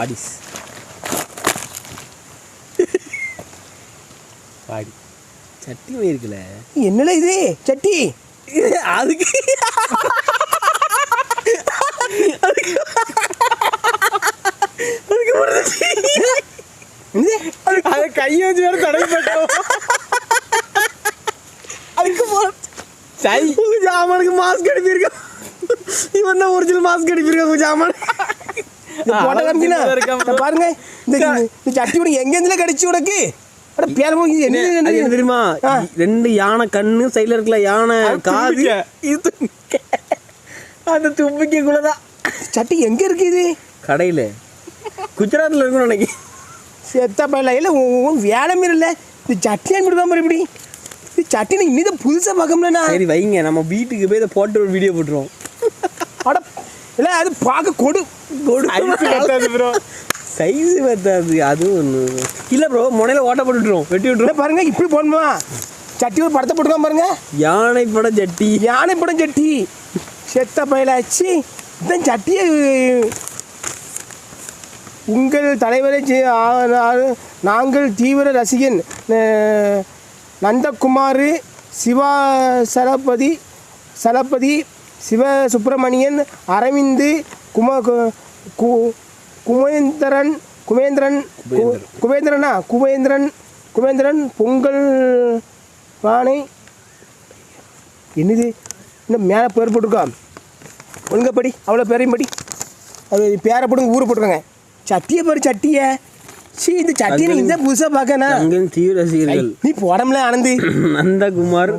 Bodies பாடி சட்டி இருக்குல்ல. என்னடா இது சட்டி? அதுக்கு அதை கையை வச்சு வேற தடவை போட்டோம். அதுக்கு ஜாமானுக்கு மாஸ்க் அனுப்பியிருக்கான். இவன் தான் ஒரிஜினல் மாஸ்க் அனுப்பியிருக்கான் ஜாமான். பாருங்க இந்த சட்டி உனக்கு எங்கேருந்து கிடைச்சி உனக்கு? என்ன தெரியுமா? 2 யானை கண்ணு சைட்ல இருக்கல, யானை காது, அந்த தும்பிக்கைக்குள்ளதான். சட்டி எங்க இருக்கு இது? கடையில குஜராத்ல இருக்கும் நினைக்கி. செத்த பையில இல்லை வேலை மாரி இல்லை. இது சட்டி அனுப்பிடுதான் மாதிரி இப்படி. இது சட்டி இன்னும் புதுசாக பார்க்கணும்லண்ணா. சரி வைங்க, நம்ம வீட்டுக்கு போய் இதை போட்டு ஒரு வீடியோ போட்டுருவோம். அட இல்லை அது பார்க்க கொடு ப்ரோ, சைஸு பத்தாது. அதுவும் ஒன்று இல்லை ப்ரோ, முனையில் ஓட்ட போட்டுவிட்ருவோம், வெட்டி விட்டுருவோம். பாருங்க இப்படி போடணுமா? சட்டி ஒரு படத்தை போட்டுருவோம் பாருங்க. யானை படம் சட்டி, யானை படம் சட்டி. செத்த பயிலாச்சு இதுதான் சட்டியை. உங்கள் தலைவரை நாங்கள் தீவிர ரசிகன் நந்தகுமார், சிவா சலபதி, சிவ சுப்பிரமணியன், அரவிந்த், குமேந்திரன் பொங்கல் பானை. என்னது இன்னும் மேலே பேர் போட்டிருக்கா? ஒழுங்க படி, அவ்வளோ பேரையும் படி. அது பேரை போடுங்க, ஊரை போட்டுருக்காங்க. சட்டியை பாரு சட்டியை. இந்த சட்டியை நீ இந்த புதுசாக பார்க்கணா? தீவிர ரசிகர்கள். நீ போடம்ல ஆனந்தி. நந்தகுமார்